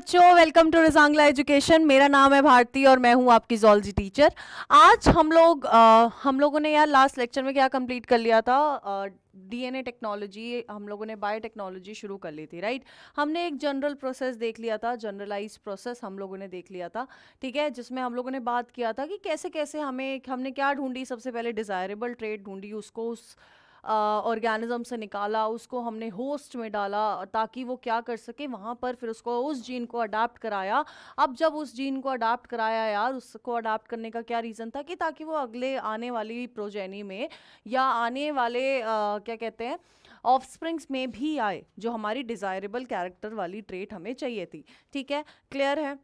बच्चों, welcome to Rezang La education. मेरा नाम है भारती और मैं हूं आपकी ज़ूलॉजी टीचर। आज हम लोगों ने यार लास्ट लेक्चर में क्या कंप्लीट कर लिया था? डीएनए टेक्नोलॉजी, हम लोगों ने बायोटेक्नोलॉजी शुरू कर ली थी, राइट। हमने एक जनरल प्रोसेस देख लिया था, जनरलाइज प्रोसेस हम लोगों ने देख लिया था, ठीक है, जिसमें हम लोगों ने बात किया था कि कैसे कैसे हमने क्या ढूंढी। सबसे पहले डिज़ायरेबल ट्रेट ढूंढी, उसको उस ऑर्गेनिज्म से निकाला, उसको हमने होस्ट में डाला ताकि वो क्या कर सके वहाँ पर, फिर उसको उस जीन को अडाप्ट कराया। अब जब उस जीन को अडाप्ट कराया यार, उसको अडाप्ट करने का क्या रीज़न था कि ताकि वो अगले आने वाली प्रोजेनी में या आने वाले क्या कहते हैं ऑफस्प्रिंग्स में भी आए, जो हमारी डिज़ायरेबल कैरेक्टर वाली ट्रेट हमें चाहिए थी। ठीक है, क्लियर है।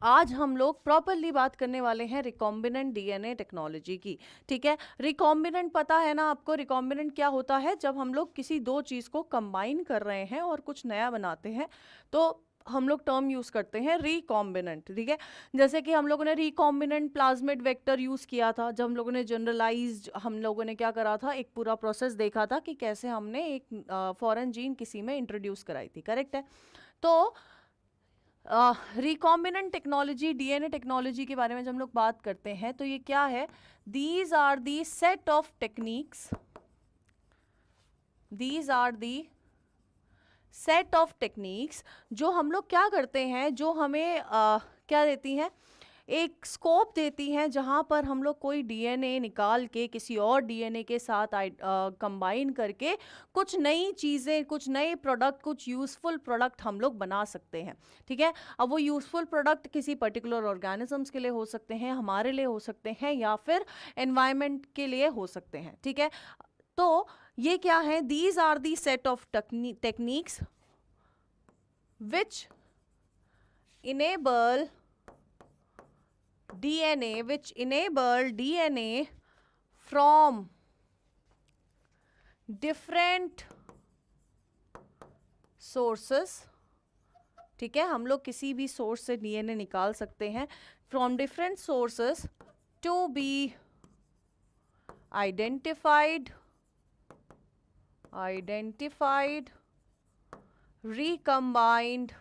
आज हम लोग प्रॉपरली बात करने वाले हैं रिकॉम्बिनेंट डीएनए टेक्नोलॉजी की। ठीक है, रिकॉम्बिनेंट पता है ना आपको? रिकॉम्बिनेंट क्या होता है? जब हम लोग किसी दो चीज़ को कंबाइन कर रहे हैं और कुछ नया बनाते हैं तो हम लोग टर्म यूज़ करते हैं रिकॉम्बिनेंट। ठीक है, जैसे कि हम लोगों ने रिकॉम्बिनेंट प्लाज्मिड वेक्टर यूज़ किया था जब हम लोगों ने जनरलाइज्ड, हम लोगों ने क्या करा था, एक पूरा प्रोसेस देखा था कि कैसे हमने एक फॉरेन जीन किसी में इंट्रोड्यूस कराई थी, करेक्ट है। तो रिकॉम्बिनेंट टेक्नोलॉजी, डीएनए टेक्नोलॉजी के बारे में जब हम लोग बात करते हैं तो ये क्या है? These are the set of techniques, these are the set of techniques जो हम लोग क्या करते हैं, जो हमें क्या देती हैं, एक स्कोप देती हैं, जहाँ पर हम लोग कोई डीएनए निकाल के किसी और डीएनए के साथ कंबाइन करके कुछ नई चीज़ें, कुछ नए प्रोडक्ट, कुछ यूज़फुल प्रोडक्ट हम लोग बना सकते हैं। ठीक है, अब वो यूज़फुल प्रोडक्ट किसी पर्टिकुलर ऑर्गेनिजम्स के लिए हो सकते हैं, हमारे लिए हो सकते हैं, या फिर एनवायरनमेंट के लिए हो सकते हैं। ठीक है, तो ये क्या है? These are the set of techniques which enable DNA, which enable DNA from different sources। ठीक है, हम लोग किसी भी सोर्स से डीएनए निकाल सकते हैं, from different sources to be identified, recombined।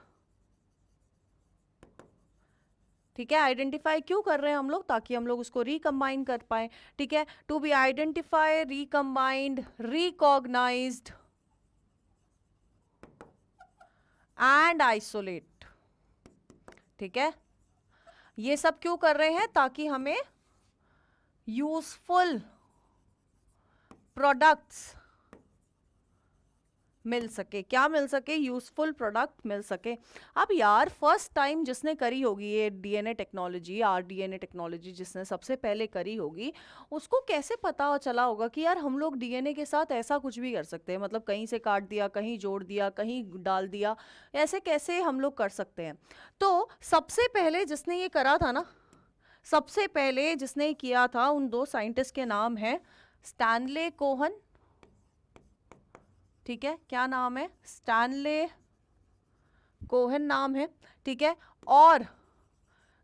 ठीक है, आइडेंटिफाई क्यों कर रहे हैं हम लोग? ताकि हम लोग उसको रिकम्बाइन कर पाए। ठीक है, to be identify, recombined, recognized and isolate. ठीक है, ये सब क्यों कर रहे हैं? ताकि हमें यूजफुल प्रोडक्ट्स मिल सके। क्या मिल सके? यूजफुल प्रोडक्ट मिल सके। अब यार फर्स्ट टाइम जिसने करी होगी ये डीएनए टेक्नोलॉजी, आरडीएनए टेक्नोलॉजी जिसने सबसे पहले करी होगी, उसको कैसे पता चला होगा कि यार हम लोग डीएनए के साथ ऐसा कुछ भी कर सकते हैं? मतलब कहीं से काट दिया, कहीं जोड़ दिया, कहीं डाल दिया, ऐसे कैसे हम लोग कर सकते हैं? तो सबसे पहले जिसने ये करा था ना, सबसे पहले जिसने किया था, उन दो साइंटिस्ट के नाम है स्टैनले कोहन। ठीक है, क्या नाम है? स्टैनले कोहेन नाम है। ठीक है, और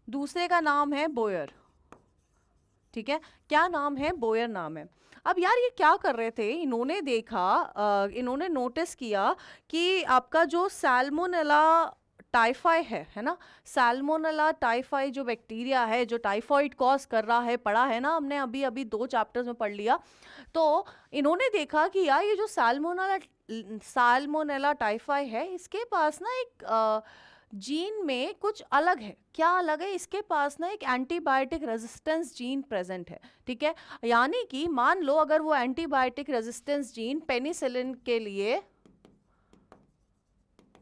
दूसरे का नाम है बोयर। ठीक है, क्या नाम है? बोयर नाम है। अब यार ये क्या कर रहे थे? इन्होंने देखा, इन्होंने नोटिस किया कि आपका जो सैल्मोनेला टाइफाई है ना, सैल्मोनेला टाइफाई जो बैक्टीरिया है, जो टाइफॉइड कॉज कर रहा है, पढ़ा है ना हमने, अभी अभी 2 चैप्टर्स में पढ़ लिया। तो इन्होंने देखा कि यार ये जो साल्मोनेला टाइफाई है, इसके पास ना एक जीन में कुछ अलग है। क्या अलग है? इसके पास ना एक एंटीबायोटिक रेजिस्टेंस जीन प्रेजेंट है। ठीक है, यानी कि मान लो अगर वो एंटीबायोटिक रेजिस्टेंस जीन पेनिसिलिन के लिए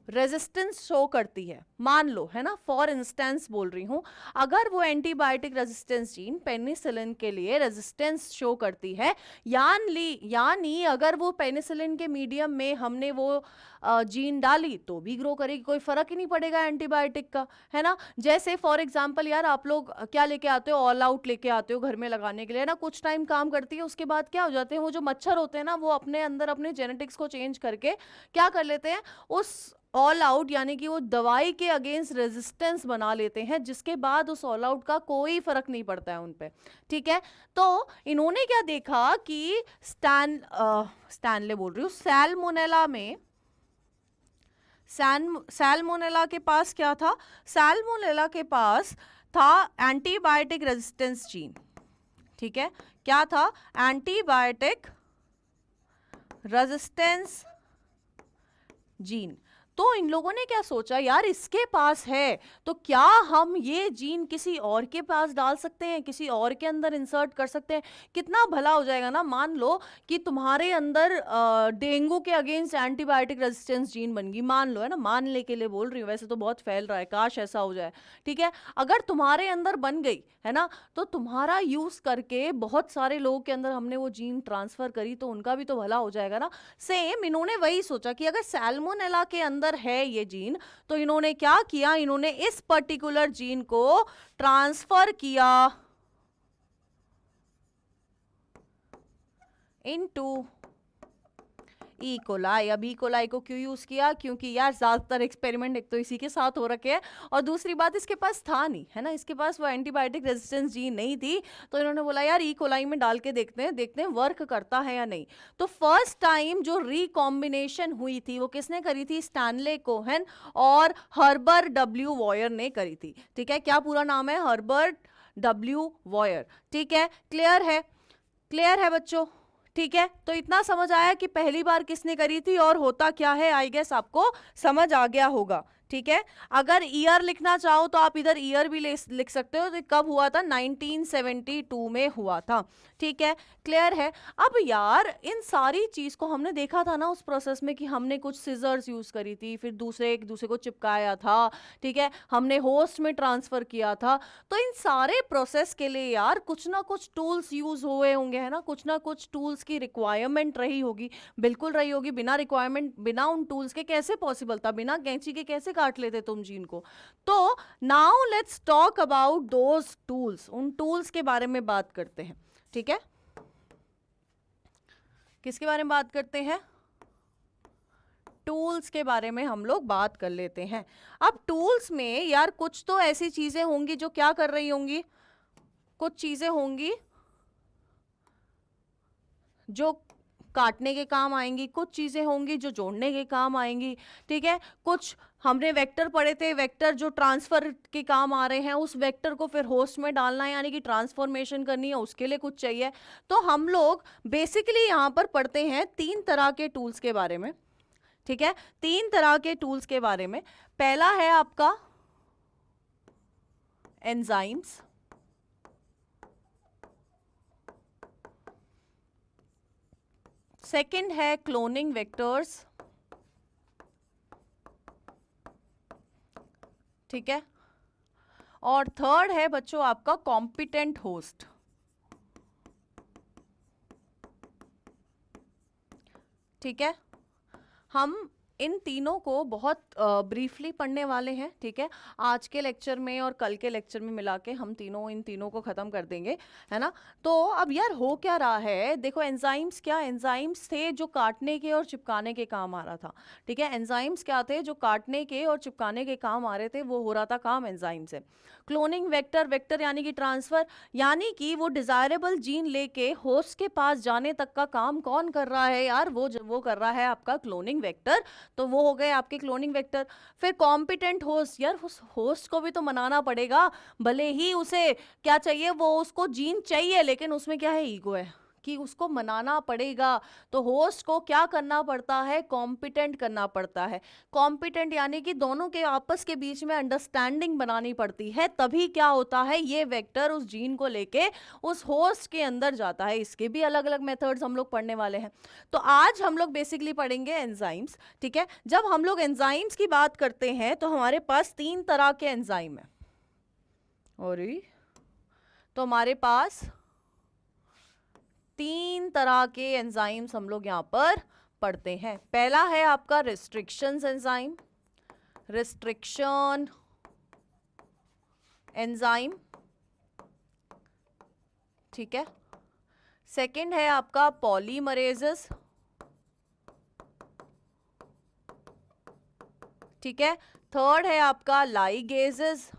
रेजिस्टेंस शो करती है, मान लो, है ना, फॉर इंस्टेंस बोल रही हूं, अगर वो एंटीबायोटिक रेजिस्टेंस जीन पेनिसिलिन के लिए रेजिस्टेंस शो करती है, यानी अगर वो पेनिसिलिन के मीडियम में हमने वो जीन डाली तो भी ग्रो करेगी, कोई फर्क ही नहीं पड़ेगा एंटीबायोटिक का, है ना। जैसे फॉर एग्जांपल यार आप लोग क्या लेके आते हो? ऑल आउट लेके आते हो घर में लगाने के लिए ना, कुछ टाइम काम करती है, उसके बाद क्या हो जाते हैं, वो जो मच्छर होते हैं ना, वो अपने अंदर अपने जेनेटिक्स को चेंज करके क्या कर लेते हैं, उस ऑल आउट यानी कि वो दवाई के अगेंस्ट रेजिस्टेंस बना लेते हैं, जिसके बाद उस ऑल आउट का कोई फर्क नहीं पड़ता है उन पे। ठीक है, तो इन्होंने क्या देखा कि स्टैनले बोल रही हूँ, सैल्मोनेला में सैल्मोनेला के पास क्या था? सैल्मोनेला के पास था एंटीबायोटिक रेजिस्टेंस जीन। ठीक है, क्या था? Antibiotic resistance gene. तो इन लोगों ने क्या सोचा, यार इसके पास है तो क्या हम ये जीन किसी और के पास डाल सकते हैं, किसी और के अंदर इंसर्ट कर सकते हैं? कितना भला हो जाएगा ना। मान लो कि तुम्हारे अंदर डेंगू के अगेंस्ट एंटीबायोटिक रेजिस्टेंस जीन बन गई, मान लो, है ना, मानने के लिए बोल रही हूँ, वैसे तो बहुत फैल रहा है, काश ऐसा हो जाए। ठीक है, अगर तुम्हारे अंदर बन गई है ना, तो तुम्हारा यूज करके बहुत सारे लोगों के अंदर हमने वो जीन ट्रांसफर करी, तो उनका भी तो भला हो जाएगा ना। सेम इन्होंने वही सोचा कि अगर सैल्मोनेला के अंदर है ये जीन, तो इन्होंने क्या किया, इन्होंने इस पर्टिकुलर जीन को ट्रांसफर किया इनटू ई कोलाई। अब ई कोलाई को क्यों यूज किया? क्योंकि यार ज्यादातर एक्सपेरिमेंट एक तो इसी के साथ हो रखे हैं, और दूसरी बात इसके पास था नहीं, है ना, इसके पास वो एंटीबायोटिक रेजिस्टेंस जीन नहीं थी। तो इन्होंने बोला यार ई कोलाई में डाल के देखते हैं वर्क करता है या नहीं। तो फर्स्ट टाइम जो रिकॉम्बिनेशन हुई थी वो किसने करी थी? स्टैनले कोहेन और हर्बर्ट डब्ल्यू वॉयर ने करी थी। ठीक है, क्या पूरा नाम है? Herbert W वॉयर। ठीक है, क्लियर है? क्लियर है बच्चों? ठीक है, तो इतना समझ आया कि पहली बार किसने करी थी और होता क्या है। आई गेस आपको समझ आ गया होगा। ठीक है, अगर ईयर लिखना चाहो तो आप इधर ईयर भी लिख सकते हो। तो कब हुआ था? 1972 में हुआ था। ठीक है, क्लियर है? अब यार इन सारी चीज को हमने देखा था ना उस प्रोसेस में कि हमने कुछ सिजर्स यूज करी थी, फिर एक दूसरे को चिपकाया था। ठीक है, हमने होस्ट में ट्रांसफर किया था। तो इन सारे प्रोसेस के लिए यार कुछ ना कुछ टूल्स यूज हुए होंगे, है ना, कुछ ना कुछ टूल्स की रिक्वायरमेंट रही होगी, बिल्कुल रही होगी। बिना रिक्वायरमेंट, बिना उन टूल्स के कैसे पॉसिबल था? बिना कैंची के कैसे काट लेते तुम जीन को? तो now let's talk about those tools. उन टूल्स के बारे में बात करते हैं। ठीक है, किसके बारे में बात करते हैं? टूल्स के बारे में हम लोग बात कर लेते हैं। अब टूल्स में यार कुछ तो ऐसी चीजें होंगी जो क्या कर रही होंगी, कुछ चीजें होंगी जो काटने के काम आएंगी, कुछ चीजें होंगी जो जोड़ने के काम आएंगी। ठीक है, कुछ हमने वेक्टर पढ़े थे, वेक्टर जो ट्रांसफर के काम आ रहे हैं, उस वेक्टर को फिर होस्ट में डालना है, यानी कि ट्रांसफॉर्मेशन करनी है, उसके लिए कुछ चाहिए। तो हम लोग बेसिकली यहां पर पढ़ते हैं 3 तरह के टूल्स के बारे में। ठीक है, 3 तरह के टूल्स के बारे में। पहला है आपका एंजाइम्स, सेकंड है क्लोनिंग वेक्टर्स, ठीक है, और थर्ड है बच्चों आपका कॉम्पिटेंट होस्ट। ठीक है, हम इन तीनों को बहुत ब्रीफली पढ़ने वाले हैं। ठीक है, आज के लेक्चर में और कल के लेक्चर में मिला के हम इन तीनों को खत्म कर देंगे, है ना। तो अब यार हो क्या रहा है, देखो एंजाइम्स क्या, एंजाइम्स थे जो काटने के और चिपकाने के काम आ रहा था। ठीक है, एंजाइम्स क्या थे? जो काटने के और चिपकाने के काम आ रहे थे, वो हो रहा था काम एंजाइम से। क्लोनिंग वेक्टर, वेक्टर यानी कि ट्रांसफर, यानी कि वो डिजायरेबल जीन लेके होस्ट के पास जाने तक का काम कौन कर रहा है यार? वो कर रहा है आपका क्लोनिंग वेक्टर। तो वो हो गए आपके क्लोनिंग वेक्टर। फिर कॉम्पिटेंट होस्ट, यार उस होस्ट को भी तो मनाना पड़ेगा, भले ही उसे क्या चाहिए, वो उसको जीन चाहिए, लेकिन उसमें क्या है, ईगो है कि उसको मनाना पड़ेगा। तो होस्ट को क्या करना पड़ता है? कॉम्पिटेंट करना पड़ता है। कॉम्पिटेंट यानी कि दोनों के आपस के बीच में अंडरस्टैंडिंग बनानी पड़ती है, तभी क्या होता है, ये वेक्टर उस जीन को लेके उस होस्ट के अंदर जाता है। इसके भी अलग अलग मेथड्स हम लोग पढ़ने वाले हैं। तो आज हम लोग बेसिकली पढ़ेंगे एंजाइम्स। ठीक है, जब हम लोग एंजाइम्स की बात करते हैं तो हमारे पास 3 तरह के एंजाइम है। और तो हमारे पास 3 तरह के एंजाइम्स हम लोग यहां पर पढ़ते हैं। पहला है आपका रिस्ट्रिक्शन एंजाइम, रिस्ट्रिक्शन एंजाइम, ठीक है। सेकंड है आपका पॉलीमरेजेस, ठीक है। थर्ड है आपका लाइगेजेस,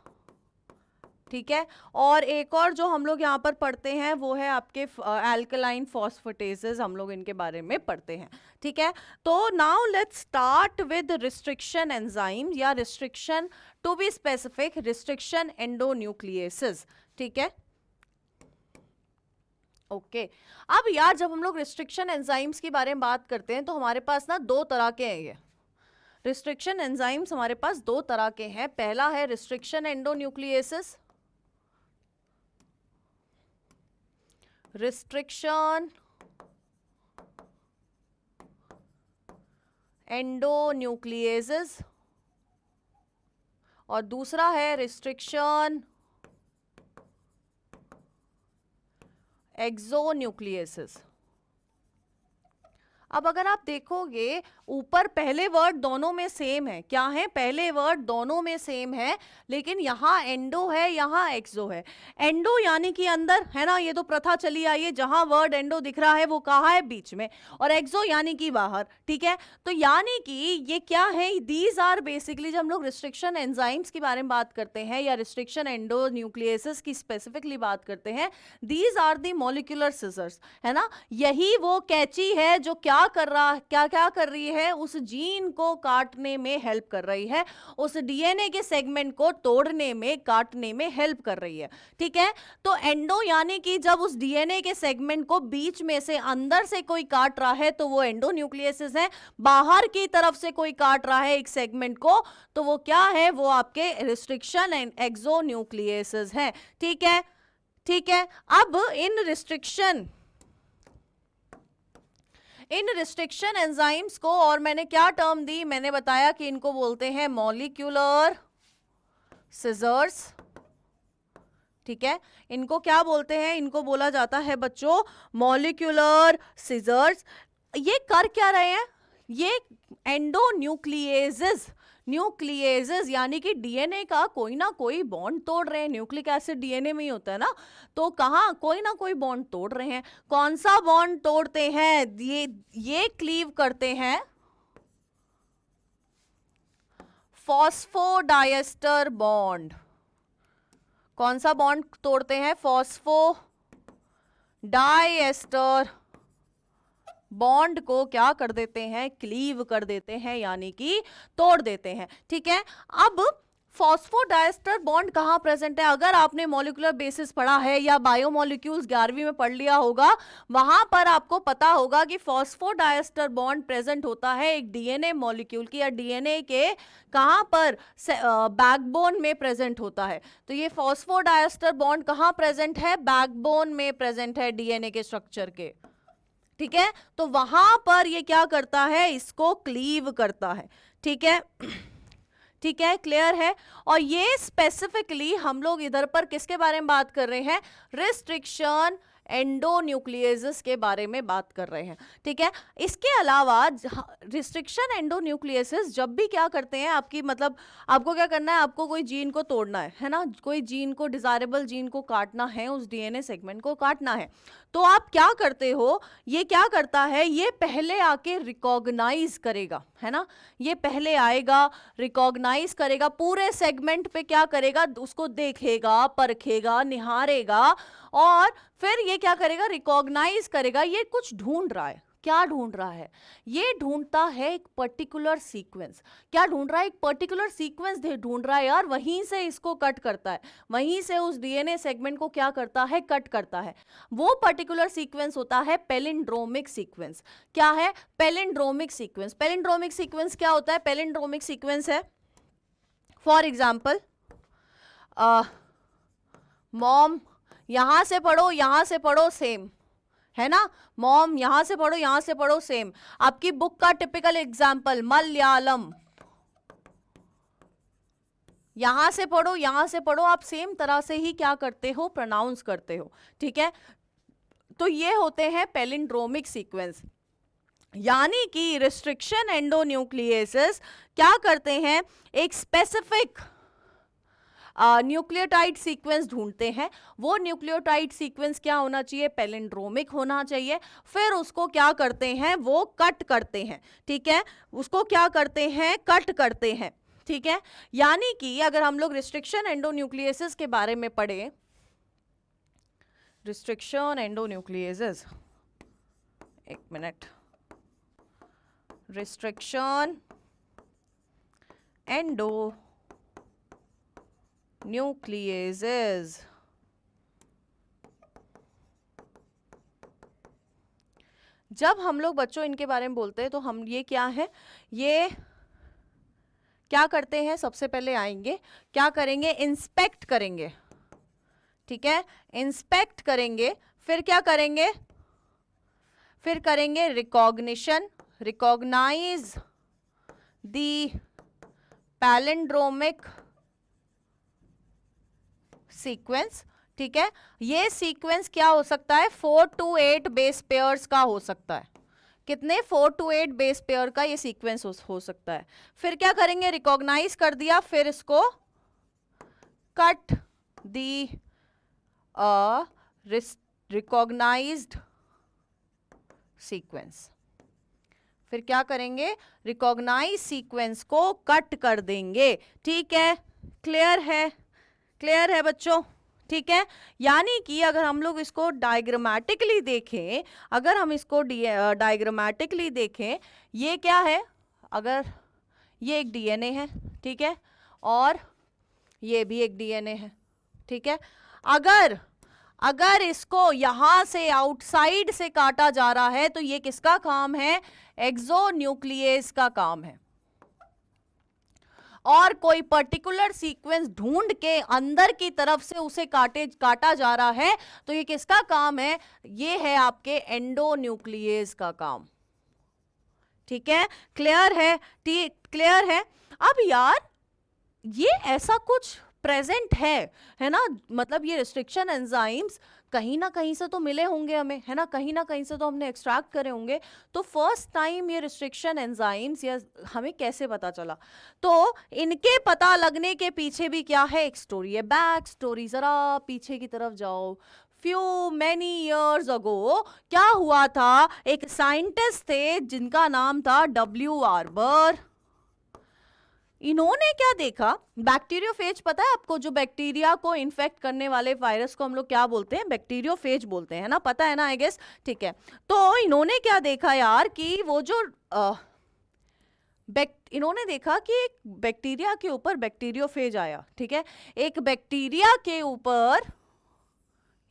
ठीक है। और एक और जो हम लोग यहाँ पर पढ़ते हैं वो है आपके एल्कलाइन फॉस्फेटेसेस, हम लोग इनके बारे में पढ़ते हैं, ठीक है। तो now let's start with restriction enzyme, या restriction to be specific restriction endonucleases, ठीक है। ओके अब यार जब हम लोग रिस्ट्रिक्शन एंजाइम्स के बारे में बात करते हैं तो हमारे पास ना दो तरह के हैं। ये रिस्ट्रिक्शन एंजाइम्स हमारे पास दो तरह के हैं। पहला है रिस्ट्रिक्शन एंडोन्यूक्लियेसेस, रिस्ट्रिक्शन एंडोन्यूक्लियेसेस, और दूसरा है रिस्ट्रिक्शन एक्सोन्यूक्लियेसेस। अब अगर आप देखोगे ऊपर पहले वर्ड दोनों में सेम है, क्या है, पहले वर्ड दोनों में सेम है, लेकिन यहाँ एंडो है, यहाँ एक्सो है। एंडो यानी कि अंदर है ना, ये तो प्रथा चली आई है, जहां वर्ड एंडो दिख रहा है वो कहाँ है, बीच में, और एक्सो यानी कि बाहर, ठीक है। तो यानी कि ये क्या है, दीज आर बेसिकली, जब हम लोग रिस्ट्रिक्शन एंजाइम्स के बारे में बात करते हैं या रिस्ट्रिक्शन एंडो न्यूक्लियेसेस की स्पेसिफिकली बात करते हैं, these are the molecular scissors, है ना। यही वो कैंची है जो क्या कर रही है, उस जीन को काटने में हेल्प कर रही है, उस डीएनए के सेगमेंट को तोड़ने में, काटने में हेल्प कर रही है, ठीक है। तो एंडो यानी कि जब उस डीएनए के सेगमेंट को बीच में से अंदर से कोई काट रहा है तो वो एंडोन्यूक्लियेसिस है, बाहर की तरफ से कोई काट रहा है एक सेगमेंट को तो वो क्या है, वो आपके रिस्ट्रिक्शन एंड एक्सोन्यूक्लियेसिस है, ठीक है, ठीक है। अब इन रिस्ट्रिक्शन एंजाइम्स को, और मैंने क्या टर्म दी, मैंने बताया कि इनको बोलते हैं मॉलिक्यूलर सिजर्स, ठीक है। इनको क्या बोलते हैं, इनको बोला जाता है बच्चों मॉलिक्यूलर सिजर्स। ये कर क्या रहे हैं, ये एंडोन्यूक्लियेसेस, न्यूक्लियेसेस यानी कि डीएनए का कोई ना कोई बॉन्ड तोड़ रहे हैं। न्यूक्लिक एसिड डीएनए में ही होता है ना, तो कहाँ कोई ना कोई बॉन्ड तोड़ रहे हैं। कौन सा बॉन्ड तोड़ते हैं, ये क्लीव करते हैं फॉस्फोडाइएस्टर बॉन्ड। कौन सा बॉन्ड तोड़ते हैं, फॉस्फोडाइएस्टर बॉन्ड को क्या कर देते हैं, क्लीव कर देते हैं, यानी कि तोड़ देते हैं, ठीक है। अब फॉस्फोडाइएस्टर बॉन्ड कहाँ प्रेजेंट है, अगर आपने मॉलिक्यूलर बेसिस पढ़ा है या बायोमोलिक्यूल्स 11वीं में पढ़ लिया होगा, वहां पर आपको पता होगा कि फॉस्फोडाइएस्टर बॉन्ड प्रेजेंट होता है एक डीएनए मॉलिक्यूल की, या डीएनए के कहां पर, बैकबोन में प्रेजेंट होता है। तो ये फॉस्फोडाइएस्टर बॉन्ड कहां प्रेजेंट है, बैकबोन में प्रेजेंट है डीएनए के स्ट्रक्चर के, ठीक है। तो वहां पर ये क्या करता है, इसको क्लीव करता है, ठीक है, ठीक है, क्लियर है। और ये स्पेसिफिकली हम लोग इधर पर किसके बारे में बात कर रहे हैं, रिस्ट्रिक्शन एंडोन्यूक्लियेसेस के बारे में बात कर रहे हैं, ठीक है। इसके अलावा रिस्ट्रिक्शन एंडोन्यूक्लियेसेस जब भी क्या करते हैं, आपकी मतलब आपको क्या करना है, आपको कोई जीन को तोड़ना है ना, कोई जीन को, डिजायरेबल जीन को काटना है, उस डीएनए सेगमेंट को काटना है, तो आप क्या करते हो, ये क्या करता है, ये पहले आके रिकॉग्नाइज करेगा, है ना, ये पहले आएगा, रिकॉग्नाइज करेगा, पूरे सेगमेंट पे क्या करेगा, उसको देखेगा, परखेगा, निहारेगा, और फिर ये क्या करेगा, रिकॉग्नाइज करेगा ये कुछ ढूंढ रहा है। क्या ढूंढ रहा है, ये ढूंढता है एक पर्टिकुलर सीक्वेंस। क्या ढूंढ रहा है, एक पर्टिकुलर सीक्वेंस ढूंढ रहा है यार, वहीं से इसको कट करता है, वहीं से उस डीएनए सेगमेंट को क्या करता है, कट करता है। वो पर्टिकुलर सीक्वेंस होता है पैलिंड्रोमिक सीक्वेंस। क्या है, पैलिंड्रोमिक सीक्वेंस। पैलिंड्रोमिक सीक्वेंस क्या होता है, पैलिंड्रोमिक सीक्वेंस है, फॉर एग्जाम्पल मॉम यहां से पढ़ो, यहां से पढ़ो, सेम है ना, मॉम यहां से पढ़ो, यहां से पढ़ो, सेम। आपकी बुक का टिपिकल एग्जाम्पल मलयालम, यहां से पढ़ो, यहां से पढ़ो, आप सेम तरह से ही क्या करते हो, प्रोनाउंस करते हो, ठीक है। तो ये होते हैं पैलिंड्रोमिक सीक्वेंस। यानी कि रिस्ट्रिक्शन एंडोन्यूक्लियेसेस क्या करते हैं, एक स्पेसिफिक न्यूक्लियोटाइड सीक्वेंस ढूंढते हैं। वो न्यूक्लियोटाइड सीक्वेंस क्या होना चाहिए, पैलिंड्रोमिक होना चाहिए। फिर उसको क्या करते हैं, वो कट करते हैं, ठीक है, उसको क्या करते हैं, कट करते हैं, ठीक है, यानी कि अगर हम लोग रिस्ट्रिक्शन एंडोन्यूक्लियसिस के बारे में पढ़े, रिस्ट्रिक्शन एंडोन्यूक्लियसिस, एक मिनट, रिस्ट्रिक्शन एंडोन्यूक्लियसिस, जब हम लोग बच्चों इनके बारे में बोलते हैं तो हम ये क्या है, ये क्या करते हैं, सबसे पहले आएंगे क्या करेंगे, इंस्पेक्ट करेंगे, ठीक है, इंस्पेक्ट करेंगे, फिर क्या करेंगे, फिर करेंगे recognition, recognize the palindromic sequence, ठीक है, ये सीक्वेंस क्या हो सकता है, 4 to 8 बेस पेयर्स का हो सकता है, कितने, 4 to 8 बेस पेयर का ये सीक्वेंस हो सकता है। फिर क्या करेंगे, रिकॉग्नाइज कर दिया, फिर इसको कट दी रिकॉग्नाइज्ड सीक्वेंस, फिर क्या करेंगे, रिकॉग्नाइज सीक्वेंस को कट कर देंगे, ठीक है, क्लियर है, क्लियर है बच्चों, ठीक है, यानी कि अगर हम लोग इसको डायग्रामेटिकली देखें, अगर हम इसको डायग्रामेटिकली देखें, ये क्या है, अगर ये एक डीएनए है, ठीक है, और ये भी एक डीएनए है, ठीक है, अगर इसको यहां से आउटसाइड से काटा जा रहा है तो ये किसका काम है, एक्सोन्यूक्लियस का काम है, और कोई पर्टिकुलर सीक्वेंस ढूंढ के अंदर की तरफ से उसे काटा जा रहा है तो ये किसका काम है, ये है आपके एंडोन्यूक्लियस का काम, ठीक है, क्लियर है, ठीक, क्लियर है। अब यार ये ऐसा कुछ प्रेजेंट है ना, मतलब ये रिस्ट्रिक्शन एंजाइम्स कहीं ना कहीं से तो मिले होंगे हमें, है ना, कहीं ना कहीं से तो हमने एक्सट्रैक्ट करे होंगे, तो फर्स्ट टाइम ये रिस्ट्रिक्शन एंजाइम्स या हमें कैसे पता चला, तो इनके पता लगने के पीछे भी क्या है, एक स्टोरी है, बैक स्टोरी, जरा पीछे की तरफ जाओ, मैनी ईयर्स अगो क्या हुआ था, एक साइंटिस्ट थे जिनका नाम था डब्ल्यू आर्बर, इन्होंने क्या देखा, बैक्टीरियोफेज पता है आपको, जो बैक्टीरिया को इन्फेक्ट करने वाले वायरस को हम लोग क्या बोलते हैं, बैक्टीरियोफेज बोलते हैं ना, पता है ना आई गेस, ठीक है, तो इन्होंने क्या देखा यार कि वो जो इन्होंने देखा कि एक बैक्टीरिया के ऊपर बैक्टीरियोफेज आया, ठीक है, एक बैक्टीरिया के ऊपर,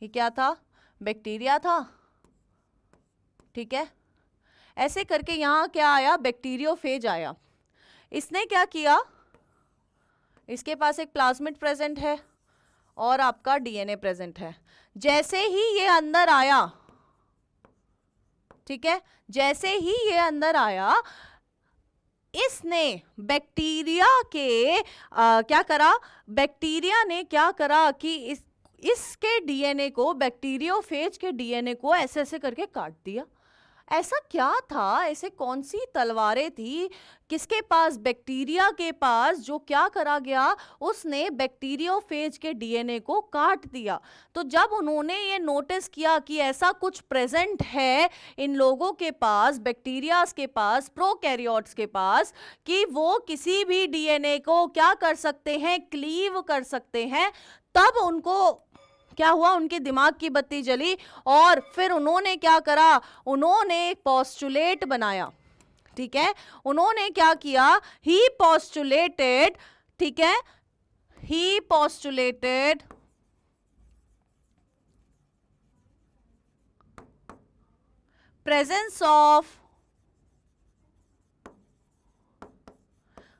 ये क्या था, बैक्टीरिया था, ठीक है, ऐसे करके यहां क्या आया, बैक्टीरियोफेज आया, इसने क्या किया, इसके पास एक प्लाज्मिड प्रेजेंट है और आपका डीएनए प्रेजेंट है, जैसे ही ये अंदर आया, ठीक है, जैसे ही ये अंदर आया, इसने बैक्टीरिया के क्या करा, बैक्टीरिया ने क्या करा कि इसके डीएनए को, बैक्टीरियोफेज के डीएनए को ऐसे ऐसे करके काट दिया। ऐसा क्या था, ऐसे कौन सी तलवारें थी किसके पास, बैक्टीरिया के पास, जो क्या करा गया, उसने बैक्टीरियोफेज के डीएनए को काट दिया। तो जब उन्होंने ये नोटिस किया कि ऐसा कुछ प्रेजेंट है इन लोगों के पास, बैक्टीरियाज के पास, प्रोकैरियोट्स के पास, कि वो किसी भी डीएनए को क्या कर सकते हैं, क्लीव कर सकते हैं, तब उनको क्या हुआ, उनके दिमाग की बत्ती जली और फिर उन्होंने क्या करा, उन्होंने एक पोस्टुलेट बनाया, ठीक है, उन्होंने क्या किया, ही पोस्टुलेटेड, ठीक है, he postulated presence of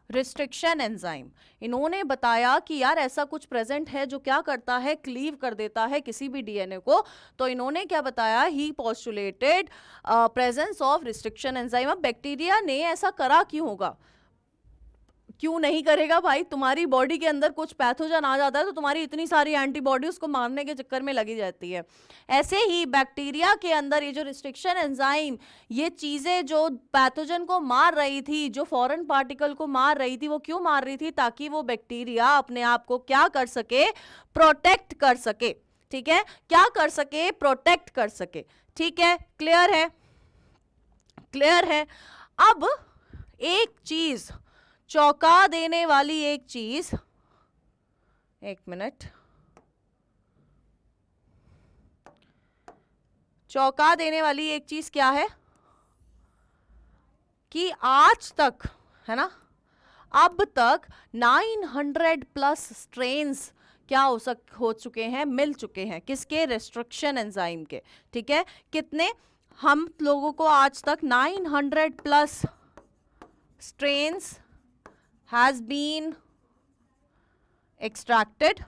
restriction enzyme. इन्होंने बताया कि यार ऐसा कुछ प्रेजेंट है जो क्या करता है, क्लीव कर देता है किसी भी डीएनए को, तो इन्होंने क्या बताया, he postulated presence of restriction enzyme. अब बैक्टीरिया ने ऐसा करा क्यों होगा, क्यों नहीं करेगा भाई, तुम्हारी बॉडी के अंदर कुछ पैथोजन आ जाता है तो तुम्हारी इतनी सारी एंटीबॉडी उसको मारने के चक्कर में लगी जाती है। ऐसे ही बैक्टीरिया के अंदर ये जो रिस्ट्रिक्शन एंजाइम, ये चीजें जो पैथोजन को मार रही थी, जो फॉरेन पार्टिकल को मार रही थी, वो क्यों मार रही थी, ताकि वो बैक्टीरिया अपने आप को क्या कर सके, प्रोटेक्ट कर सके, ठीक है, क्या कर सके, प्रोटेक्ट कर सके, ठीक है, क्लियर है, क्लियर है। अब एक चीज चौंका देने वाली एक चीज, एक मिनट, चौंका देने वाली एक चीज क्या है कि आज तक, है ना, अब तक 900 प्लस स्ट्रेन्स क्या हो चुके हैं, मिल चुके हैं, किसके, रिस्ट्रिक्शन एंजाइम के। ठीक है, कितने, हम लोगों को आज तक 900 plus strains has been extracted,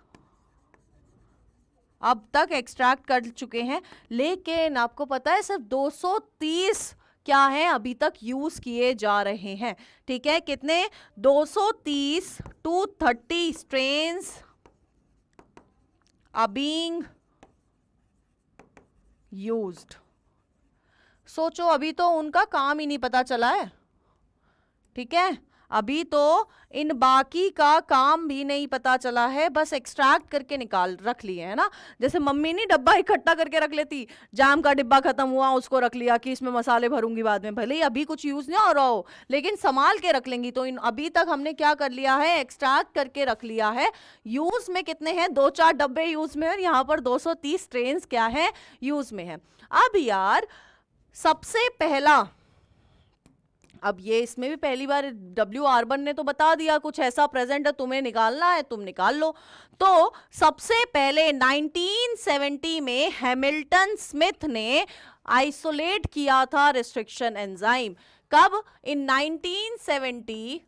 अब तक एक्सट्रैक्ट कर चुके हैं, लेकिन आपको पता है सिर्फ 230 क्या है अभी तक यूज किए जा रहे हैं। ठीक है, कितने, 230 230 स्ट्रेन्स आर बीइंग यूज्ड। सोचो, अभी तो उनका काम ही नहीं पता चला है। ठीक है, अभी तो इन बाकी का काम भी नहीं पता चला है, बस एक्सट्रैक्ट करके निकाल रख लिए, है ना। जैसे मम्मी नहीं डब्बा इकट्ठा करके रख लेती, जाम का डिब्बा खत्म हुआ उसको रख लिया कि इसमें मसाले भरूंगी बाद में, भले ही अभी कुछ यूज नहीं हो रहा हो, लेकिन संभाल के रख लेंगी। तो इन अभी तक हमने क्या कर लिया है, एक्सट्रैक्ट करके रख लिया है। यूज में कितने हैं, 2-4 डब्बे यूज में, और यहाँ पर 230 ट्रेन्स क्या है, यूज में है। अब यार सबसे पहला, अब ये इसमें भी पहली बार डब्ल्यू आर्बन ने तो बता दिया कुछ ऐसा प्रेजेंट है, तुम्हें निकालना है, तुम निकाल लो। तो सबसे पहले 1970 में हैमिल्टन स्मिथ ने आइसोलेट किया था रिस्ट्रिक्शन एंजाइम। कब, इन 1970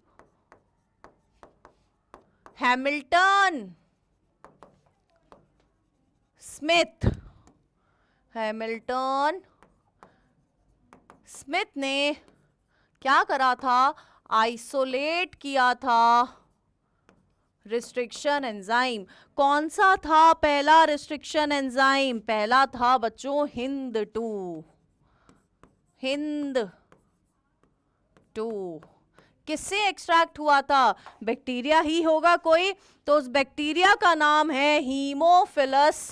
हैमिल्टन स्मिथ, हैमिल्टन स्मिथ ने क्या करा था, आइसोलेट किया था रिस्ट्रिक्शन एंजाइम। कौन सा था पहला रिस्ट्रिक्शन एंजाइम, पहला था बच्चों हिंद 2। हिंद 2 किससे एक्सट्रैक्ट हुआ था, बैक्टीरिया ही होगा कोई, तो उस बैक्टीरिया का नाम है हीमोफिलस,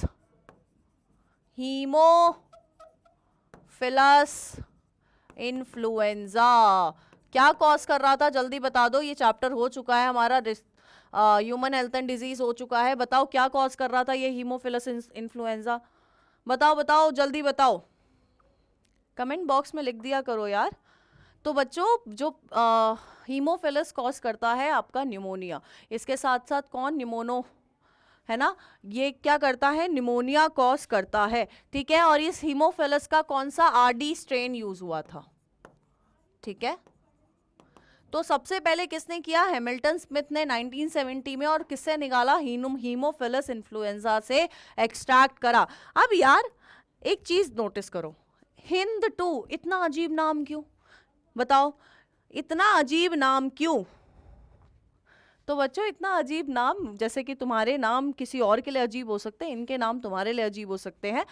हीमोफिलस इन्फ्लुएंजा। क्या कॉज कर रहा था, जल्दी बता दो, ये चैप्टर हो चुका है हमारा, ह्यूमन हेल्थ एंड डिजीज हो चुका है। बताओ क्या कॉज कर रहा था ये हीमोफिलस इन्फ्लुएंजा, बताओ बताओ जल्दी बताओ, कमेंट बॉक्स में लिख दिया करो यार। तो बच्चों जो हीमोफिलस कॉज करता है आपका न्यूमोनिया, इसके साथ साथ कौन, निमोनो, है ना, ये क्या करता है, निमोनिया कॉज करता है। ठीक है, और इस हीमोफिलस का कौन सा आरडी स्ट्रेन यूज हुआ था। ठीक है, तो सबसे पहले किसने किया, हैमिल्टन स्मिथ ने 1970 में, और किससे निकाला, हीमोफिलस इन्फ्लुएंजा से एक्सट्रैक्ट करा। अब यार एक चीज नोटिस करो, हिंद 2 इतना अजीब नाम क्यों, बताओ, इतना अजीब नाम क्यों। तो बच्चों इतना अजीब नाम, जैसे कि तुम्हारे नाम किसी और के लिए अजीब हो सकते हैं, इनके नाम तुम्हारे लिए अजीब हो सकते हैं।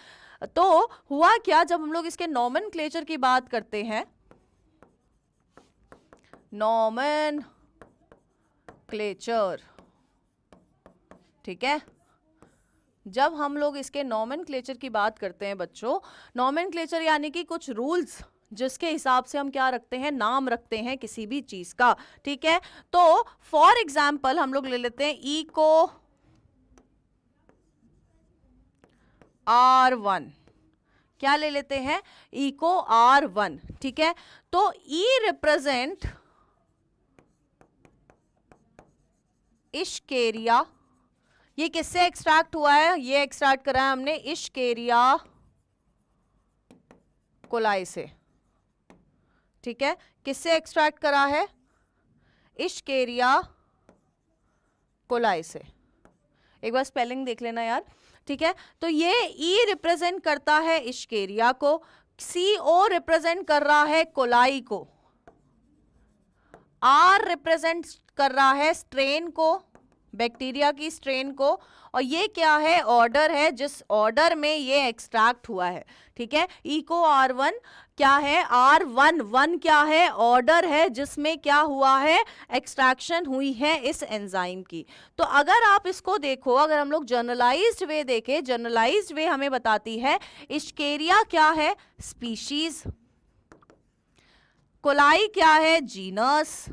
तो हुआ क्या, जब हम लोग इसके नॉमेनक्लेचर की बात करते हैं, नॉमेनक्लेचर, ठीक है, जब हम लोग इसके नॉमेनक्लेचर की बात करते हैं बच्चों, नॉमेनक्लेचर यानी कि कुछ रूल्स जिसके हिसाब से हम क्या रखते हैं, नाम रखते हैं किसी भी चीज का। ठीक है, तो फॉर एग्जाम्पल हम लोग ले लेते हैं इको R1, क्या ले लेते हैं, इको R1। ठीक है, तो ई रिप्रेजेंट इश्केरिया, ये किससे एक्सट्रैक्ट हुआ है, ये एक्सट्रैक्ट करा है हमने इश्केरिया कोलाई से। ठीक है, किससे एक्सट्रैक्ट करा है, इश्केरिया कोलाई से। एक बार स्पेलिंग देख लेना यार। ठीक है, तो ये ई रिप्रेजेंट करता है इश्केरिया को, सी ओ रिप्रेजेंट कर रहा है कोलाई को, आर रिप्रेजेंट कर रहा है स्ट्रेन को, बैक्टीरिया की स्ट्रेन को, और ये क्या है, ऑर्डर है जिस ऑर्डर में ये एक्सट्रैक्ट हुआ है। ठीक है, इको R1 क्या है, R1 क्या है, ऑर्डर है जिसमें क्या हुआ है, एक्सट्रैक्शन हुई है इस एंजाइम की। तो अगर आप इसको देखो, अगर हम लोग जनरलाइज्ड वे देखें, जनरलाइज्ड वे हमें बताती है इश्केरिया क्या है, स्पीशीज, कोलाई क्या है, जीनस,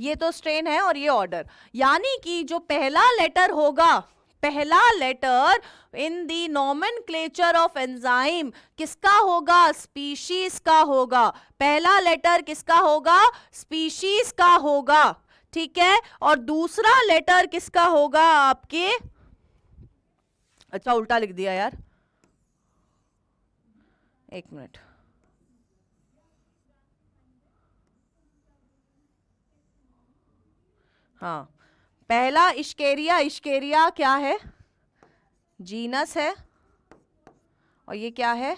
ये तो स्ट्रेन है और ये ऑर्डर, यानी कि जो पहला लेटर होगा, पहला letter in the nomenclature of enzyme किसका होगा? स्पीशीज का होगा। पहला लेटर किसका होगा? स्पीशीज का होगा, ठीक है। और दूसरा लेटर किसका होगा आपके, अच्छा उल्टा लिख दिया यार, एक मिनट, हाँ, पहला इश्केरिया, इश्केरिया क्या है? जीनस है, और ये क्या है?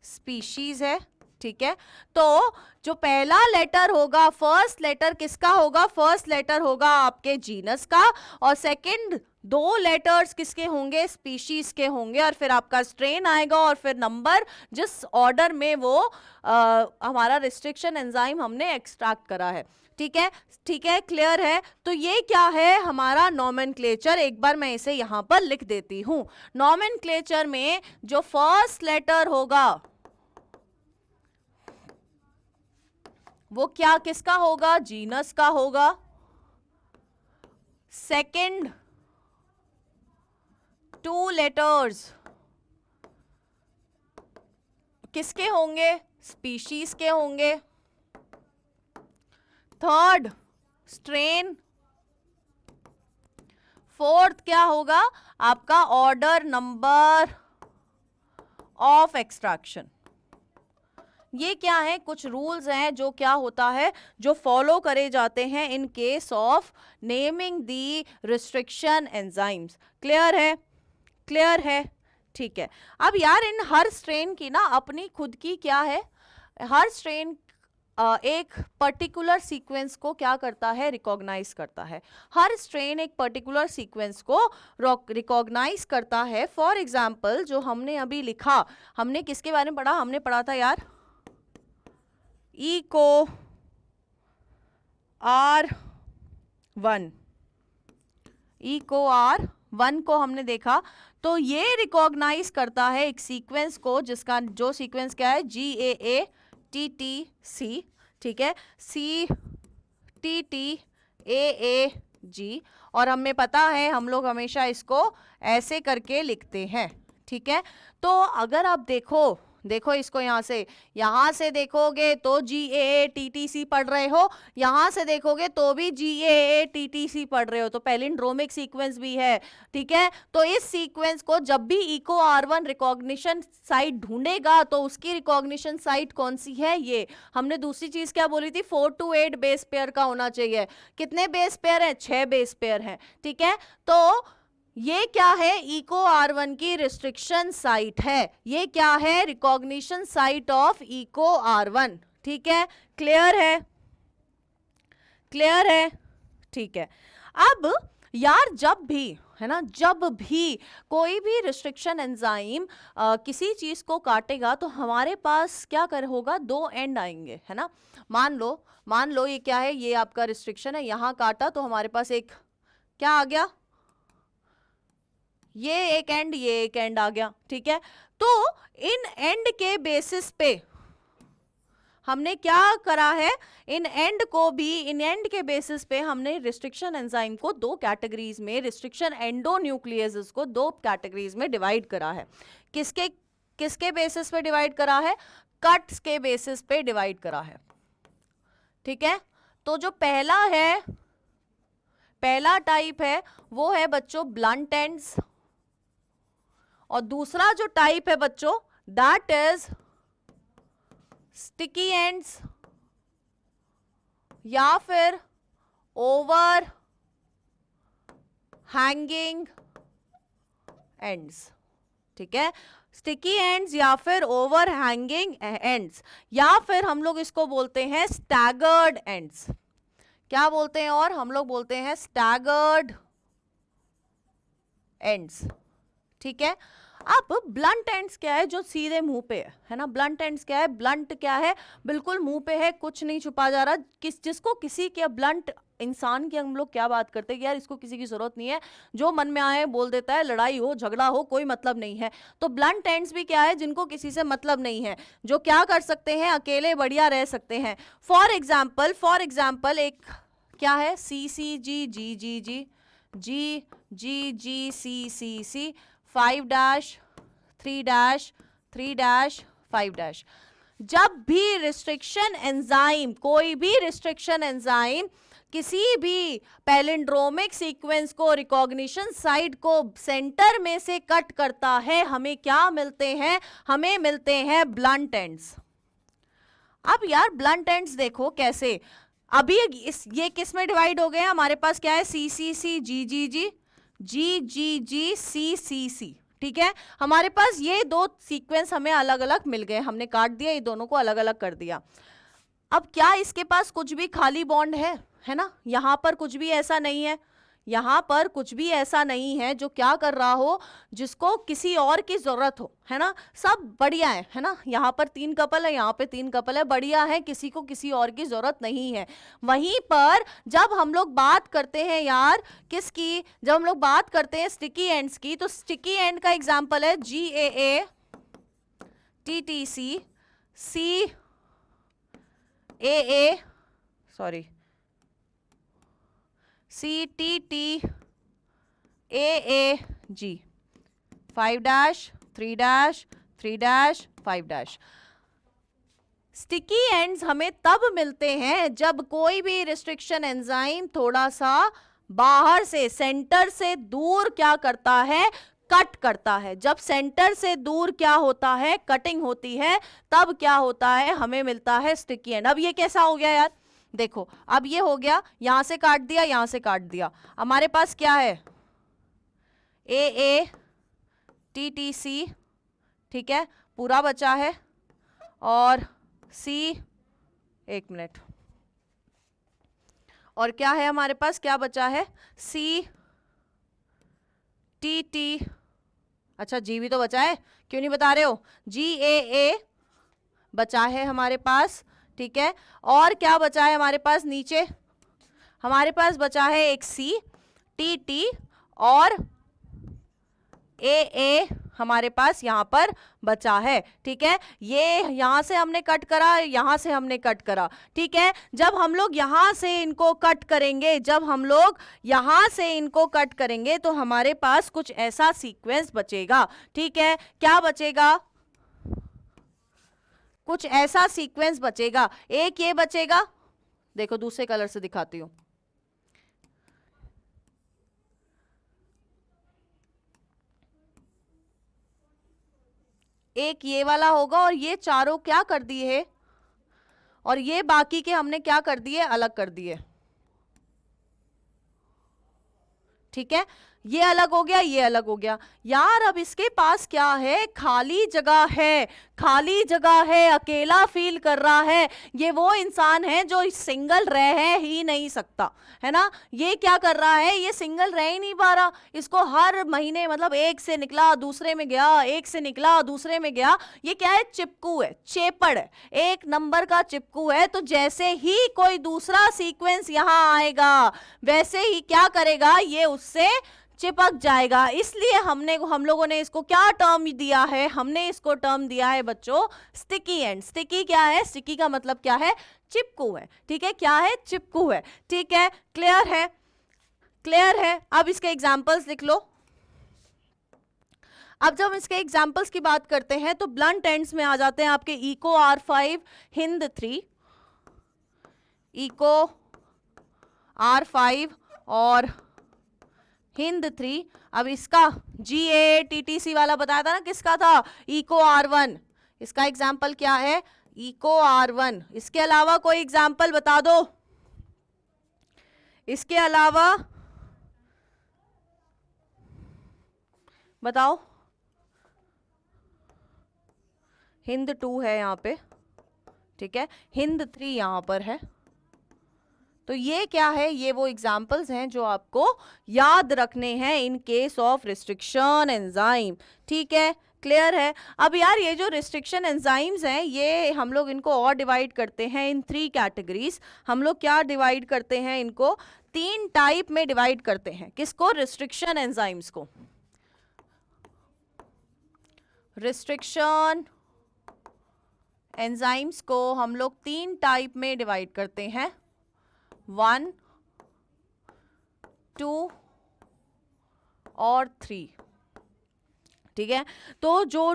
स्पीशीज है, ठीक है। तो जो पहला लेटर होगा, फर्स्ट लेटर किसका होगा? फर्स्ट लेटर होगा आपके जीनस का, और सेकंड दो लेटर्स किसके होंगे? स्पीशीज के होंगे, और फिर आपका स्ट्रेन आएगा, और फिर नंबर जिस ऑर्डर में वो हमारा रिस्ट्रिक्शन एंजाइम हमने एक्सट्रैक्ट करा है, ठीक है, ठीक है, क्लियर है। तो ये क्या है? हमारा नॉमेनक्लेचर। एक बार मैं इसे यहां पर लिख देती हूं। नॉमेनक्लेचर में जो फर्स्ट लेटर होगा वो क्या किसका होगा? जीनस का होगा। सेकंड टू लेटर्स किसके होंगे? स्पीशीज के होंगे। Third strain. फोर्थ क्या होगा? आपका ऑर्डर नंबर ऑफ एक्सट्रैक्शन। ये क्या है? कुछ रूल्स हैं जो क्या होता है, जो फॉलो करे जाते हैं in case of naming the restriction enzymes. Clear है? क्लियर है, ठीक है। अब यार इन हर स्ट्रेन की ना अपनी खुद की क्या है, हर स्ट्रेन एक पर्टिकुलर सीक्वेंस को क्या करता है? रिकॉग्नाइज करता है। हर स्ट्रेन एक पर्टिकुलर सीक्वेंस को रिकॉग्नाइज करता है। फॉर एग्जाम्पल जो हमने अभी लिखा, हमने किसके बारे में पढ़ा? हमने पढ़ा था यार इको R1, इको R1 को हमने देखा, तो ये रिकॉग्नाइज करता है एक सीक्वेंस को, जिसका जो सीक्वेंस क्या है? GAATTC, ठीक है, CTTAAG, और हमें पता है हम लोग हमेशा इसको ऐसे करके लिखते हैं, ठीक है। तो अगर आप देखो इसको यहां से देखोगे तो GAATTC पढ़ रहे हो, यहां से देखोगे तो भी GAATTC पढ़ रहे हो, तो पैलिंड्रोमिक सीक्वेंस भी है, ठीक है। तो इस सीक्वेंस को जब भी इको R1 रिकॉग्निशन साइट ढूंढेगा तो उसकी रिकॉग्निशन साइट कौन सी है? ये हमने दूसरी चीज क्या बोली थी? 4 to 8 बेस पेयर का होना चाहिए। कितने बेस पेयर है? 6 बेस पेयर है, ठीक है। तो ये क्या है? इको R1 की रिस्ट्रिक्शन साइट है। ये क्या है? Recognition site of eco R1, ठीक है। क्लियर है? क्लियर है, ठीक है। अब यार जब भी है ना, जब भी कोई भी रिस्ट्रिक्शन एंजाइम किसी चीज को काटेगा तो हमारे पास क्या होगा? दो एंड आएंगे, है ना। मान लो ये क्या है? ये आपका रिस्ट्रिक्शन है, यहां काटा तो हमारे पास एक क्या आ गया? ये एक एंड, ये एक एंड आ गया, ठीक है। तो इन एंड के बेसिस पे हमने क्या करा है? इन एंड के बेसिस पे हमने रिस्ट्रिक्शन एंजाइम को दो कैटेगरीज में, रिस्ट्रिक्शन एंडोन्यूक्लियेसेस को दो कैटेगरीज में डिवाइड करा है। किसके बेसिस पे डिवाइड करा है? कट्स के बेसिस पे डिवाइड करा है, ठीक है। तो जो पहला टाइप है वो है बच्चों ब्लंट एंड्स, और दूसरा जो टाइप है बच्चों दैट इज स्टिकी एंड्स या फिर ओवर हैंगिंग एंड्स, ठीक है। स्टिकी एंड्स या फिर ओवर हैंगिंग एंड्स, या फिर हम लोग इसको बोलते हैं स्टैगर्ड एंड्स। क्या बोलते हैं? और हम लोग बोलते हैं स्टैगर्ड एंड्स, ठीक है। अब ब्लंट एंड्स क्या है? जो सीधे मुंह पे है ना। ब्लंट एंड्स क्या है? ब्लंट क्या है? बिल्कुल मुंह पे है, कुछ नहीं छुपा जा रहा। जिसको किसी के ब्लंट इंसान की हम लोग क्या बात करते हैं कि यार इसको किसी की जरूरत नहीं है, जो मन में आए बोल देता है, लड़ाई हो झगड़ा हो कोई मतलब नहीं है। तो ब्लंट एंड्स भी क्या है? जिनको किसी से मतलब नहीं है, जो क्या कर सकते हैं? अकेले बढ़िया रह सकते हैं। फॉर एग्जाम्पल एक क्या है, सी सी जी जी जी जी जी जी जी सी सी सी 5 डैश 3 डैश 3 डैश 5 डैश। जब भी रिस्ट्रिक्शन एंजाइम, कोई भी रिस्ट्रिक्शन एंजाइम किसी भी पैलिंड्रोमिक सीक्वेंस को, रिकॉग्निशन साइट को सेंटर में से कट करता है, हमें क्या मिलते हैं, हमें मिलते हैं ब्लंट एंड्स। अब यार ब्लंट एंड्स देखो कैसे, अभी ये किस में डिवाइड हो गए हैं, हमारे पास क्या है, सी सी सी जी जी जी जी जी जी सी सी सी, ठीक है। हमारे पास ये दो सीक्वेंस हमें अलग अलग मिल गए, हमने काट दिया, ये दोनों को अलग अलग कर दिया। अब क्या इसके पास कुछ भी खाली बॉन्ड है ना, यहां पर कुछ भी ऐसा नहीं है, यहां पर कुछ भी ऐसा नहीं है जो क्या कर रहा हो, जिसको किसी और की जरूरत हो, है ना, सब बढ़िया है ना, यहाँ पर 3 कपल है, यहाँ पे 3 कपल है, बढ़िया है, किसी को किसी और की जरूरत नहीं है। वहीं पर जब हम लोग बात करते हैं यार किसकी, जब हम लोग बात करते हैं स्टिकी एंड्स की, तो स्टिकी एंड का एग्जाम्पल है GAA TTC CAA sorry CTT AAG 5 dash 3 dash 3 dash 5 dash. Sticky ends हमें तब मिलते हैं जब कोई भी रिस्ट्रिक्शन एंजाइम थोड़ा सा बाहर से, सेंटर से दूर क्या करता है, कट करता है। जब सेंटर से दूर क्या होता है, कटिंग होती है, तब क्या होता है, हमें मिलता है स्टिकी एंड। अब ये कैसा हो गया यार, देखो अब ये हो गया, यहां से काट दिया, यहां से काट दिया, हमारे पास क्या है, AA TTC, ठीक है, पूरा बचा है, और C, एक मिनट, और क्या है हमारे पास, क्या बचा है, CTT, अच्छा G भी तो बचा है, क्यों नहीं बता रहे हो, GAA बचा है हमारे पास, ठीक है, और क्या बचा है हमारे पास नीचे, हमारे पास बचा है एक CTT और AA हमारे पास यहां पर बचा है, ठीक है। ये यहां से हमने कट करा, यहां से हमने कट करा, ठीक है। जब हम लोग यहां से इनको कट करेंगे, जब हम लोग यहां से इनको कट करेंगे, तो हमारे पास कुछ ऐसा सीक्वेंस बचेगा, ठीक है। क्या बचेगा, कुछ ऐसा सीक्वेंस बचेगा, एक ये बचेगा, देखो दूसरे कलर से दिखाती हूं, एक ये वाला होगा, और ये चारों क्या कर दिए, और ये बाकी के हमने क्या कर दिए, अलग कर दिए, ठीक है। ये अलग हो गया, ये अलग हो गया यार। अब इसके पास क्या है, खाली जगह है, खाली जगह है, अकेला फील कर रहा है। ये वो इंसान है जो सिंगल रह ही नहीं सकता, है ना। ये क्या कर रहा है, ये सिंगल रह ही नहीं पा रहा, इसको हर महीने मतलब एक से निकला दूसरे में गया, एक से निकला दूसरे में गया। ये क्या है, चिपकू है, चेपड़ है, एक नंबर का चिपकू है। तो जैसे ही कोई दूसरा सीक्वेंस यहां आएगा, वैसे ही क्या करेगा, ये उससे चिपक जाएगा। इसलिए हम लोगों ने इसको क्या टर्म दिया है, हमने इसको टर्म दिया है बच्चों स्टिकी एंड। स्टिकी क्या है, स्टिकी का मतलब क्या है, चिपकू है, ठीक है, क्या है, चिपकू है, ठीक है। क्लियर है, क्लियर है। अब इसके एग्जांपल्स लिख लो। अब जब इसके एग्जांपल्स की बात करते हैं तो ब्लंट एंड्स में आ जाते हैं आपके eco R5 Hind 3, eco R5 और हिंद 3। अब इसका GAA TTC वाला बताया था ना, किसका था, इको R1, इसका एग्जाम्पल क्या है, इको R1। इसके अलावा कोई एग्जाम्पल बता दो, इसके अलावा बताओ। हिंद 2 है यहाँ पे, ठीक है, हिंद 3 यहाँ पर है। तो ये क्या है, ये वो एग्जाम्पल्स हैं जो आपको याद रखने हैं in case of restriction enzyme, ठीक है, क्लियर है। अब यार ये जो रिस्ट्रिक्शन एंजाइम्स हैं, ये हम लोग इनको और डिवाइड करते हैं इन 3 कैटेगरीज। हम लोग क्या डिवाइड करते हैं, इनको 3 टाइप में डिवाइड करते हैं। किसको, रिस्ट्रिक्शन एंजाइम्स को। रिस्ट्रिक्शन एंजाइम्स को हम लोग 3 टाइप में डिवाइड करते हैं, 1, 2 और 3, ठीक है। तो जो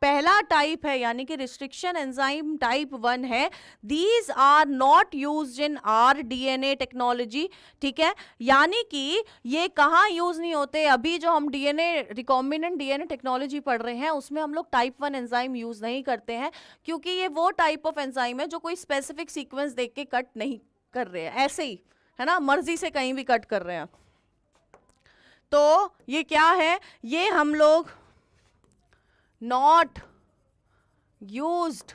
पहला टाइप है यानी कि रिस्ट्रिक्शन एंजाइम टाइप 1 है, these are not used in r DNA technology, ठीक है। यानी कि ये कहाँ यूज नहीं होते, अभी जो हम डीएनए रिकॉम्बिनेंट डीएनए टेक्नोलॉजी पढ़ रहे हैं उसमें हम लोग टाइप 1 एंजाइम यूज नहीं करते हैं, क्योंकि ये वो टाइप ऑफ एंजाइम है जो कोई स्पेसिफिक सीक्वेंस देख के कट नहीं कर रहे हैं, ऐसे ही है ना, मर्जी से कहीं भी कट कर रहे हैं। तो ये क्या है, ये हम लोग not used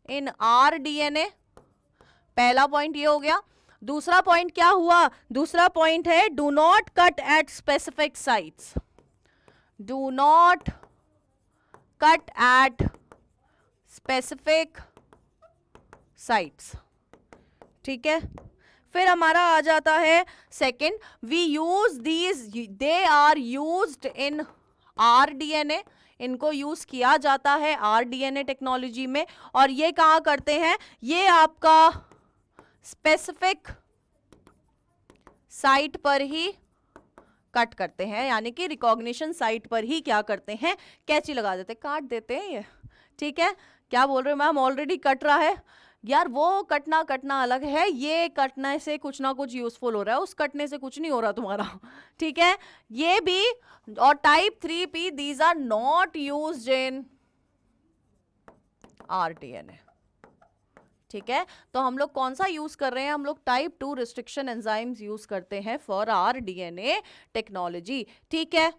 in rDNA, पहला पॉइंट ये हो गया। दूसरा पॉइंट क्या हुआ, दूसरा पॉइंट है do not cut at specific sites, do not cut at specific sites, ठीक है। फिर हमारा आ जाता है second, we use these, they are used in rDNA, इनको यूज किया जाता है rDNA टेक्नोलॉजी में, और ये कहाँ करते हैं, ये आपका स्पेसिफिक साइट पर ही कट करते हैं, यानी कि रिकॉग्निशन साइट पर ही क्या करते हैं, कैंची लगा देते, काट देते हैं ये, ठीक है। क्या बोल रहे हो मैम, ऑलरेडी कट रहा है यार, वो कटना अलग है, ये कटने से कुछ ना कुछ यूजफुल हो रहा है, उस कटने से कुछ नहीं हो रहा तुम्हारा, ठीक है। ये भी, और type 3P, these are not used in rDNA, ठीक है। तो हम लोग कौन सा यूज कर रहे हैं, हम लोग टाइप 2 रिस्ट्रिक्शन एंजाइम्स यूज करते हैं फॉर rDNA टेक्नोलॉजी, ठीक है।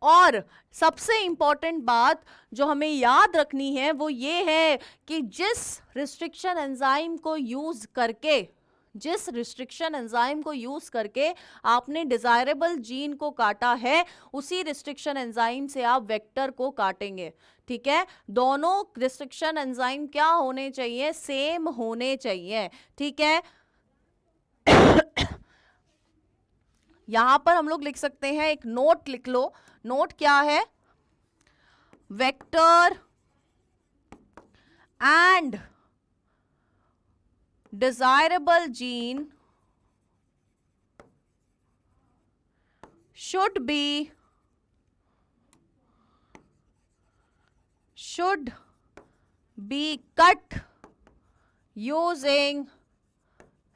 और सबसे इंपॉर्टेंट बात जो हमें याद रखनी है वो ये है कि जिस रिस्ट्रिक्शन एंजाइम को यूज करके, जिस रिस्ट्रिक्शन एंजाइम को यूज करके आपने डिजायरेबल जीन को काटा है, उसी रिस्ट्रिक्शन एंजाइम से आप वेक्टर को काटेंगे, ठीक है। दोनों रिस्ट्रिक्शन एंजाइम क्या होने चाहिए, सेम होने चाहिए, ठीक है। यहां पर हम लोग लिख सकते हैं, एक नोट लिख लो, नोट क्या है, vector and desirable gene should be cut using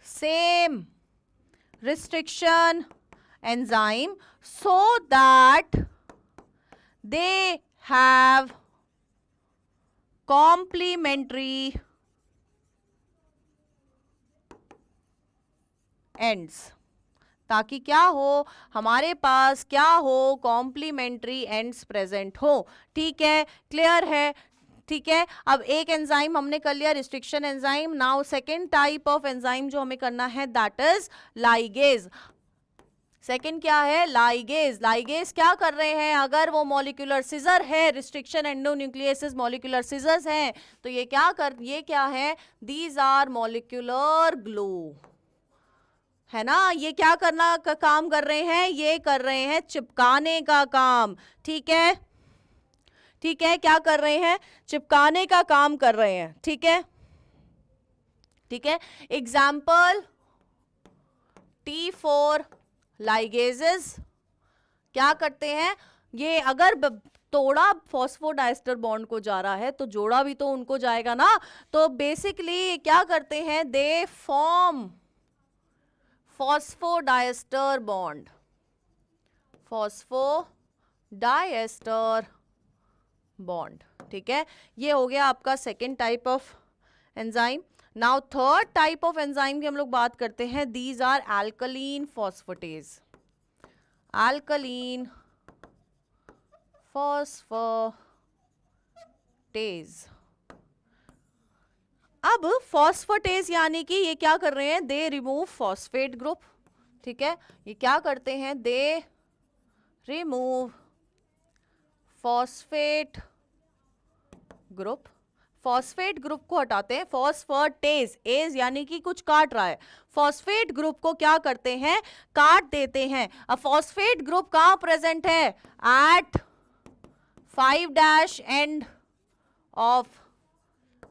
same restriction enzyme so that they have complementary ends, ताकि क्या हो, हमारे पास क्या हो, कॉम्प्लीमेंट्री एंड्स प्रेजेंट हो, ठीक है। क्लियर है, ठीक है। अब एक एंजाइम हमने कर लिया restriction enzyme, now second type of enzyme जो हमें करना है दैट इज लाइगेज। सेकेंड क्या है, लाइगेज। लाइगेज क्या कर रहे हैं, अगर वो मॉलिक्यूलर सीजर है, रिस्ट्रिक्शन एंडोन्यूक्लियसिस मॉलिक्यूलर सीजर्स हैं, तो ये क्या है, दीज आर मॉलिक्यूलर ग्लू, है ना। ये क्या करना का काम कर रहे हैं, ये कर रहे हैं चिपकाने का काम, ठीक है, ठीक है। क्या कर रहे हैं, चिपकाने का काम कर रहे हैं, ठीक है, ठीक है। एग्जाम्पल T4 लाइगेजेस क्या करते हैं, ये अगर तोड़ा फॉस्फोडाइस्टर बॉन्ड को जा रहा है तो जोड़ा भी तो उनको जाएगा ना, तो बेसिकली क्या करते हैं, they form phosphodiester bond, phosphodiester bond, ठीक है। ये हो गया आपका second type of enzyme. Now third type of enzyme की हम लोग बात करते हैं, these are alkaline phosphatase, alkaline phosphatase. अब फॉस्फेटेज यानी कि ये क्या कर रहे हैं, दे रिमूव फॉस्फेट ग्रुप, ठीक है। ये क्या करते हैं, they remove phosphate group, phosphate group को हटाते हैं। फॉस्फेटेज, एज यानी कि कुछ काट रहा है, फॉस्फेट ग्रुप को क्या करते हैं, काट देते हैं। अब फॉस्फेट ग्रुप कहां प्रेजेंट है, एट 5' एंड ऑफ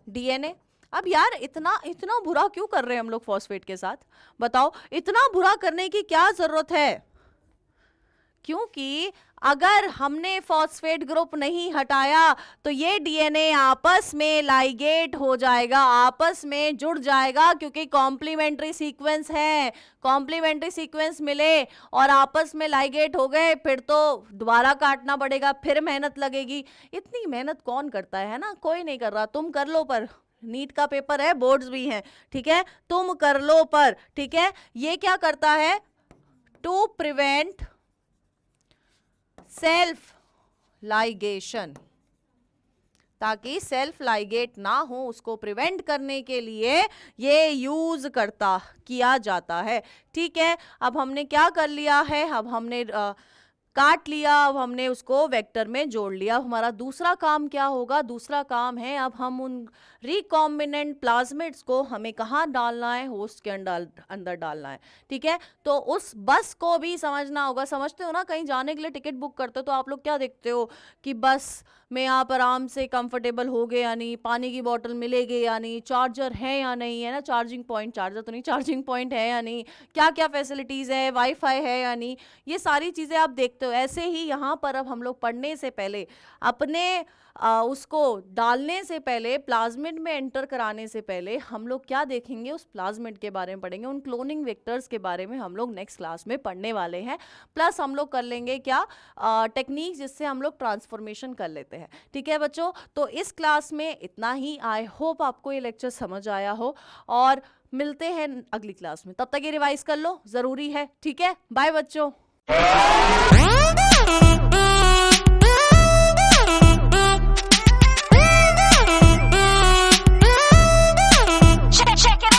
डीएनए। अब यार इतना इतना बुरा क्यों कर रहे हैं हम लोग फॉस्फेट के साथ, बताओ, इतना बुरा करने की क्या जरूरत है? क्योंकि अगर हमने फॉस्फेट ग्रुप नहीं हटाया तो ये डीएनए आपस में लाइगेट हो जाएगा, आपस में जुड़ जाएगा, क्योंकि कॉम्प्लीमेंट्री सीक्वेंस है। कॉम्प्लीमेंट्री सीक्वेंस मिले और आपस में लाइगेट हो गए, फिर तो दोबारा काटना पड़ेगा, फिर मेहनत लगेगी। इतनी मेहनत कौन करता है ना, कोई नहीं कर रहा। तुम कर लो, पर नीट का पेपर है, बोर्ड्स भी हैं, ठीक है, तुम कर लो पर, ठीक है। ये क्या करता है? टू प्रिवेंट सेल्फ लाइगेशन, ताकि सेल्फ लाइगेट ना हो उसको प्रिवेंट करने के लिए ये यूज किया जाता है, ठीक है। अब हमने क्या कर लिया है, अब हमने काट लिया, अब हमने उसको वेक्टर में जोड़ लिया। हमारा दूसरा काम क्या होगा? दूसरा काम है अब हम उन रिकॉम्बिनेंट प्लाज्मिड्स को हमें कहाँ डालना है? होस्ट के अंदर डालना है, ठीक है। तो उस बस को भी समझना होगा। समझते हो ना, कहीं जाने के लिए टिकट बुक करते हो तो आप लोग क्या देखते हो कि बस में आप आराम से कंफर्टेबल हो गए या नहीं, पानी की बोतल मिलेगी या नहीं, चार्जर है या नहीं, है ना, चार्जिंग पॉइंट, चार्जर तो नहीं, चार्जिंग पॉइंट है या नहीं, क्या क्या फैसिलिटीज़ है, वाईफाई है या नहीं, ये सारी चीज़ें आप देखते हो। ऐसे ही यहाँ पर अब हम लोग पढ़ने से पहले, अपने उसको डालने से पहले, प्लाज्मिड में एंटर कराने से पहले हम लोग क्या देखेंगे? उस प्लाज्मिड के बारे में पढ़ेंगे, उन क्लोनिंग वेक्टर्स के बारे में हम लोग नेक्स्ट क्लास में पढ़ने वाले हैं। प्लस हम लोग कर लेंगे क्या, टेक्निक जिससे हम लोग ट्रांसफॉर्मेशन कर लेते हैं, ठीक है बच्चों। तो इस क्लास में इतना ही। आई होप आपको ये लेक्चर समझ आया हो, और मिलते हैं अगली क्लास में। तब तक ये रिवाइज कर लो, ज़रूरी है, ठीक है। बाय बच्चों।